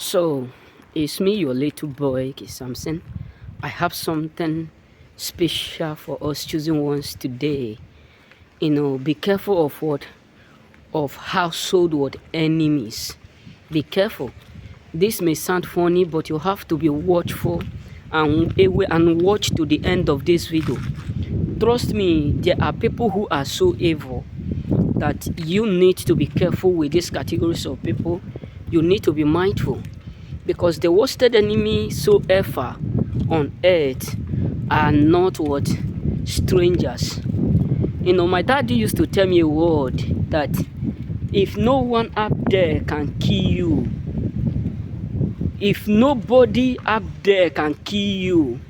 So, it's me, your little boy, Samson. I have something special for us choosing ones today. Be careful of what? Of household what enemies. Be careful. This may sound funny, but you have to be watchful and watch to the end of this video. Trust me, there are people who are so evil that you need to be careful with these categories of people. You need to be mindful because the worst enemy so ever on earth are not what? Strangers. My daddy used to tell me a word that if no one up there can kill you, if nobody up there can kill you,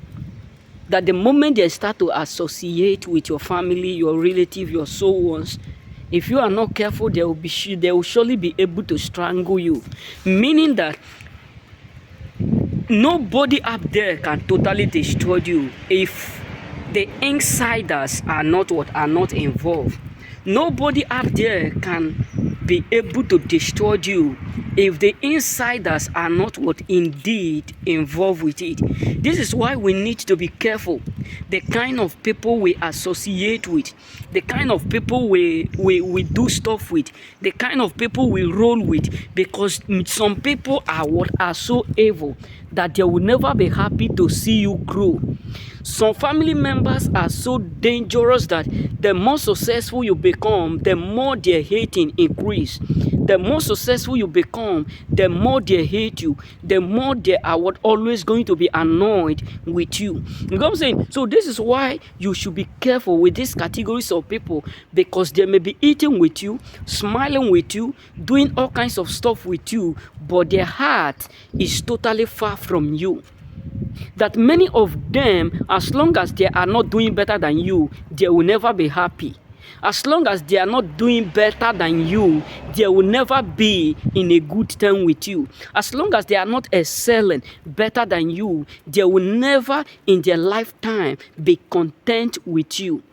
that the moment they start to associate with your family, your relative, your soul ones, if you are not careful, they will surely be able to strangle you. Meaning that nobody up there can totally destroy you if the insiders are not involved. Nobody up there can be able to destroy you if the insiders are not indeed involved with it. This is why we need to be careful the kind of people we associate with, the kind of people we do stuff with, the kind of people we roll with, because some people are so evil that they will never be happy to see you grow. Some family members are so dangerous that the more successful you become, the more their hating increase. The more successful you become, the more they hate you, the more they are always going to be annoyed with you. You know what I'm saying? So this is why you should be careful with these categories of people, because they may be eating with you, smiling with you, doing all kinds of stuff with you, but their heart is totally far from you. That many of them, as long as they are not doing better than you, they will never be happy. As long as they are not doing better than you, they will never be in a good term with you. As long as they are not excelling better than you, they will never in their lifetime be content with you.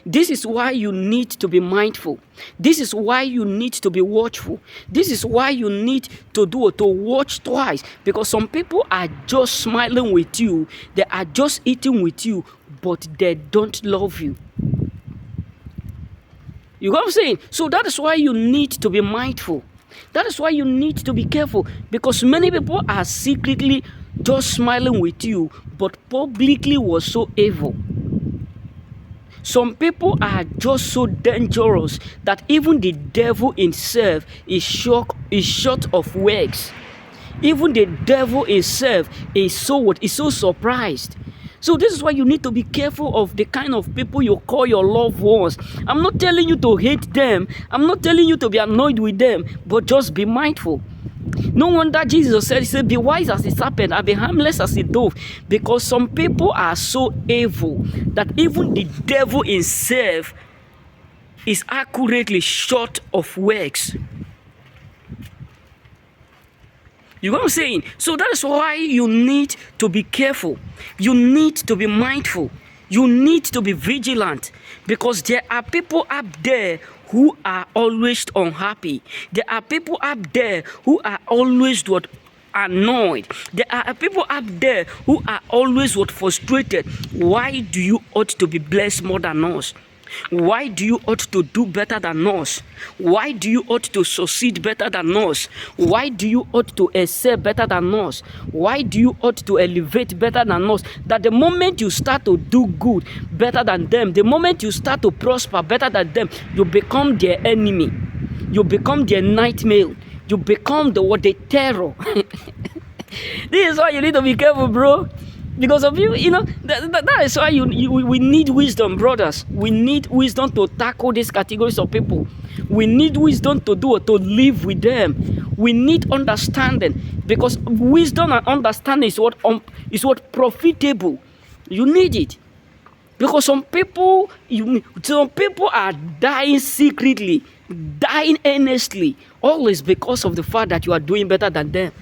This is why you need to be mindful. This is why you need to be watchful. This is why you need to watch twice, because some people are just smiling with you, they are just eating with you, but they don't love you. You know what I'm saying? So that is why you need to be mindful. That is why you need to be careful, because many people are secretly just smiling with you, but publicly was so evil. Some people are just so dangerous that even the devil himself is short of words. Even the devil himself is so surprised. So this is why you need to be careful of the kind of people you call your loved ones. I'm not telling you to hate them. I'm not telling you to be annoyed with them, but just be mindful. No wonder Jesus said, he said, be wise as a serpent and be harmless as a dove, because some people are so evil that even the devil himself is accurately short of words. You know what I'm saying? So that is why you need to be careful. You need to be mindful. You need to be vigilant, because there are people up there who are always unhappy. There are people up there who are always annoyed. There are people up there who are always frustrated. Why do you ought to be blessed more than us? Why do you ought to do better than us? Why do you ought to succeed better than us? Why do you ought to excel better than us? Why do you ought to elevate better than us? That the moment you start to do good better than them, the moment you start to prosper better than them, you become their enemy. You become their nightmare. You become the terror. This is why you need to be careful, bro. Because of you, that is why we need wisdom, brothers. We need wisdom to tackle these categories of people. We need wisdom to live with them. We need understanding, because wisdom and understanding is what profitable. You need it, because some people are dying secretly, dying earnestly, always because of the fact that you are doing better than them.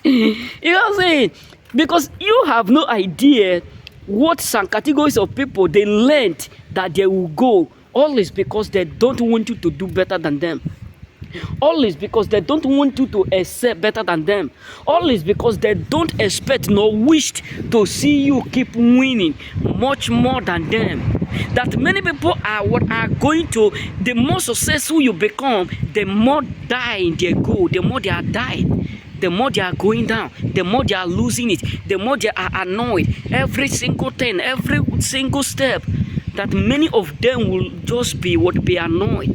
You know what I'm saying? Because you have no idea what some categories of people they learned that they will go, always because they don't want you to do better than them. All is because they don't want you to accept better than them. All is because they don't expect nor wish to see you keep winning much more than them. That many people are going to, the more successful you become, the more dying they go, the more they are dying, the more they are going down, the more they are losing it, the more they are annoyed. Every single thing, every single step, that many of them will just be annoyed.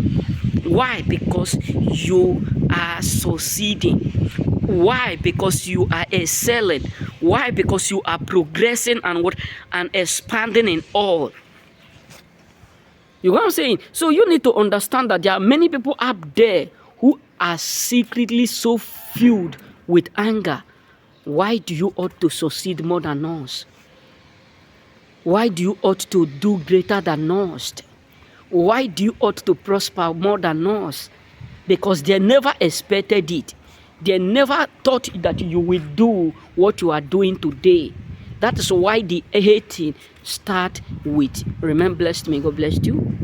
Why? Because you are succeeding. Why? Because you are excelling. Why? Because you are progressing and expanding in all. You know what I'm saying? So you need to understand that there are many people up there who are secretly so filled with anger. Why do you ought to succeed more than us? Why do you ought to do greater than us? Why do you ought to prosper more than us? Because they never expected it. They never thought that you will do what you are doing today. That is why the hating start with, remain blessed, may God bless you.